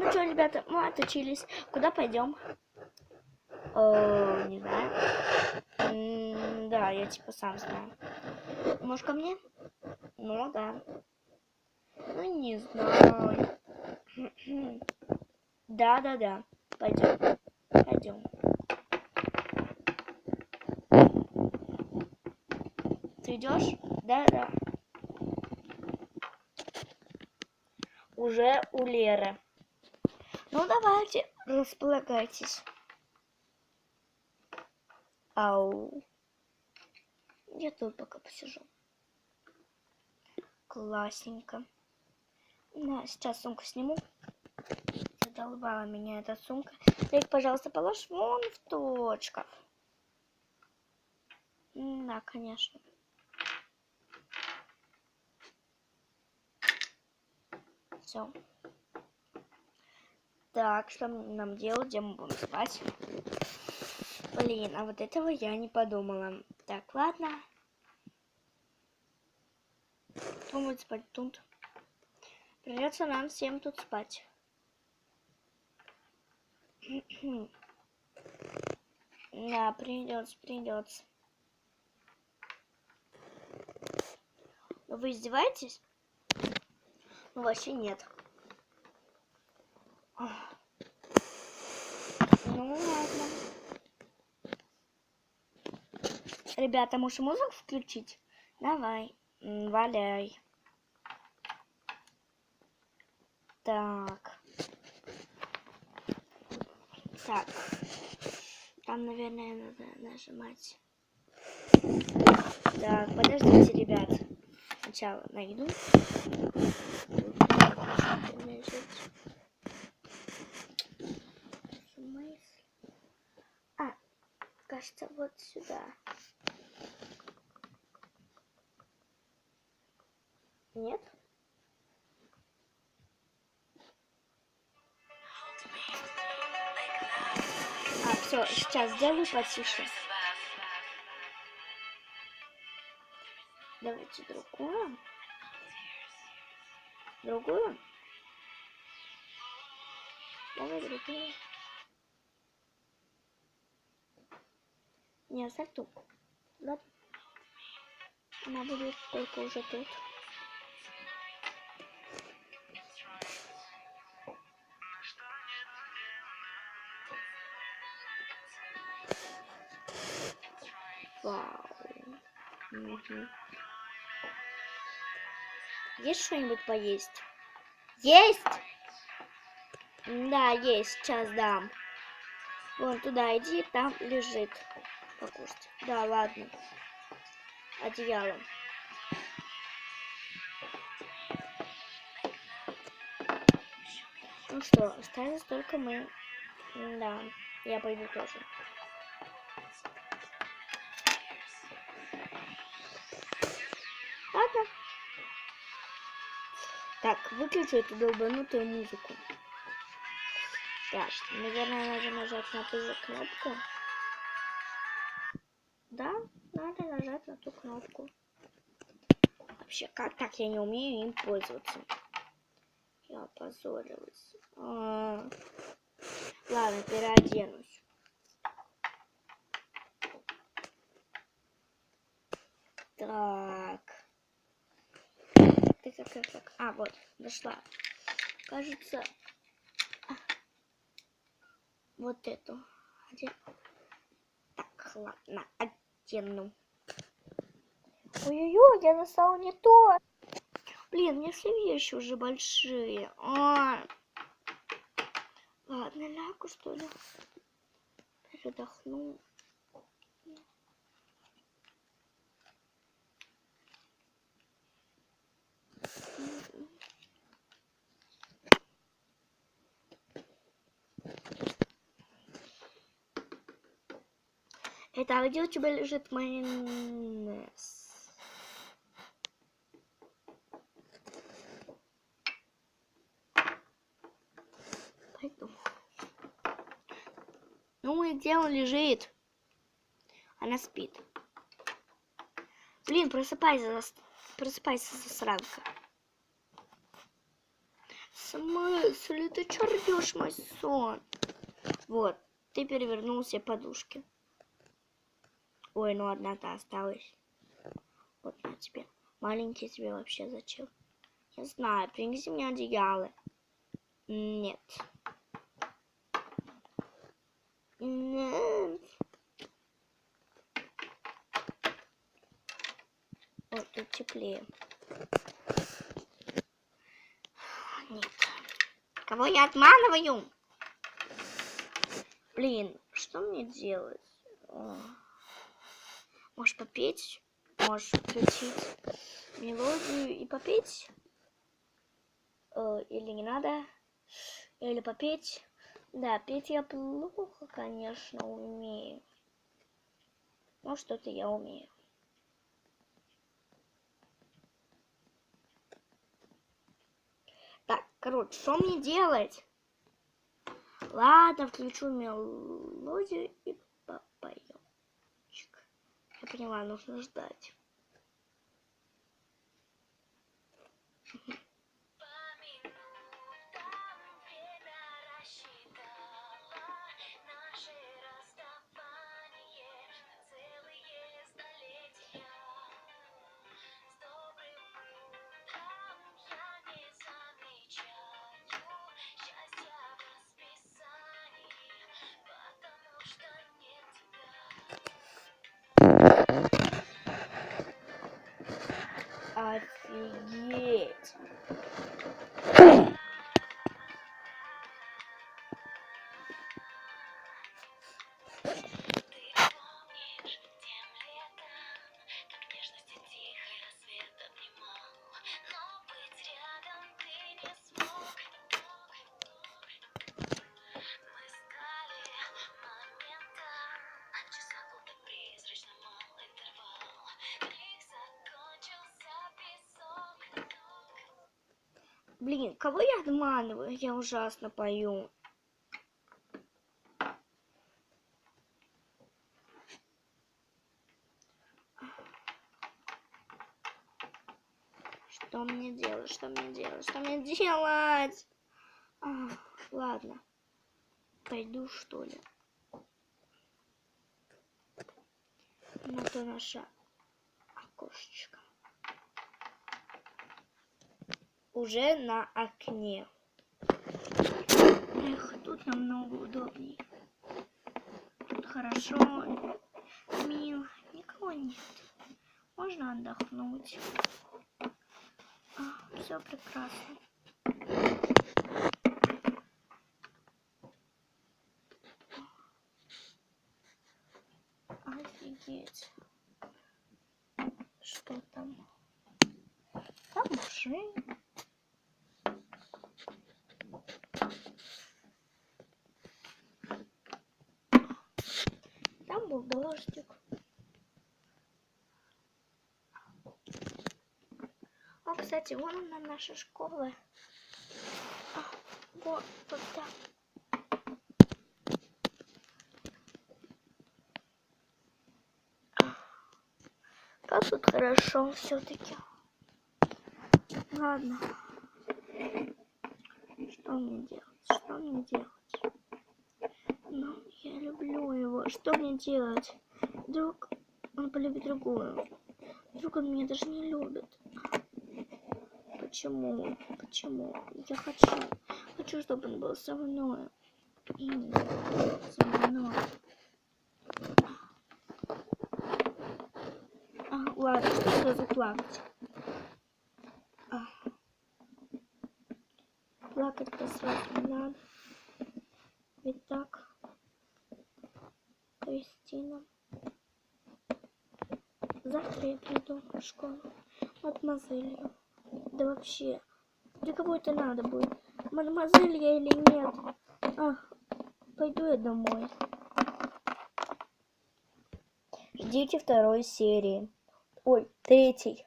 Ну что, ребята, мы отучились. Куда пойдем? Не знаю. Да, я типа сам знаю. Может, ко мне? Ну да. Ну не знаю. Да. Пойдем. Пойдем. Ты идешь? Да. Уже у Леры. Ну давайте, располагайтесь. Ау. Я тут пока посижу. Классненько. На, сейчас сумку сниму. Задолбала меня эта сумка. Рик, пожалуйста, положь вон в тот шкаф. Да, конечно. Все. Так, что нам делать? Где мы будем спать? Блин, а вот этого я не подумала. Так, ладно. Кто будет спать тут? Придется нам всем тут спать. Да, придется. Вы издеваетесь? Ну, вообще нет. Ну, ладно. Ребята, может, музыку включить? Давай, валяй. Так. Там, наверное, надо нажимать. Так, подождите, ребят. Сначала найду. Кажется, вот сюда. Нет? Все, сейчас сделаю потише. Давайте другую. Другую? Давай другую. Не, оставь ту. Ладно. Она будет только уже тут. Вау. Угу. Есть что-нибудь поесть? Есть! Да, есть. Сейчас дам. Вон туда иди, там лежит. Покушать. Да, ладно. Одеяло. Ну что, остались только мы. Да, я пойду тоже. Ладно. Так, выключу эту долбанутую музыку. Так, наверное, надо нажать на ту же кнопку. Да, надо нажать на ту кнопку. Вообще, как так я не умею им пользоваться? Я опозорилась. Ладно, переоденусь. Так. Так. А, вот, дошла. Кажется, вот эту. Так, ладно, одену. Ой-ой-ой, я достала не то. Блин, у меня все вещи уже большие. Ладно, лягу, что ли. Передохну. Это, а где у тебя лежит майонез? Пойду. Ну и где он лежит? Она спит. Блин, просыпайся, засранка. смысле? Ты чё рвёшь мой сон? Вот, ты перевернул все подушки. Ой, ну одна-то осталась. Вот на тебе. Маленький тебе вообще зачем? Не знаю, принеси мне одеяло. Нет. Нет. Вот тут теплее. Нет. Кого я обманываю? Блин, что мне делать? Можешь попеть? Можешь включить мелодию и попеть? Или не надо? Или попеть? Да, петь я плохо, конечно, умею. Но что-то я умею. Так, короче, что мне делать? Ладно, включу мелодию и попоем. Я поняла, нужно ждать. Офигеть! Блин, кого я обманываю? Я ужасно пою. Что мне делать? Что мне делать? Что мне делать? Ладно. Пойду, что ли. На то наше окошечко. Уже на окне. Эх, тут намного удобнее. Тут хорошо, мило, никого нет. Можно отдохнуть. Все прекрасно. Офигеть. Что там? Там машина. Там был дождик. О, кстати, вон она, наша школа. Вот туда. Как тут хорошо все-таки. Ладно. Что мне делать? Что мне делать? Ну, я люблю его. Что мне делать? Вдруг он полюбит другую. Вдруг он меня даже не любит. Почему? Почему? Я хочу, чтобы он был со мной. Именно со мной. Ладно, что сразу плакать? Плакать-то сразу не надо. Ведь так, Кристина. Завтра я приду в школу. Мадемуазелью. Да вообще, для кого это надо будет? Мадемуазель я или нет? Пойду я домой. Ждите второй серии. Ой, третьей.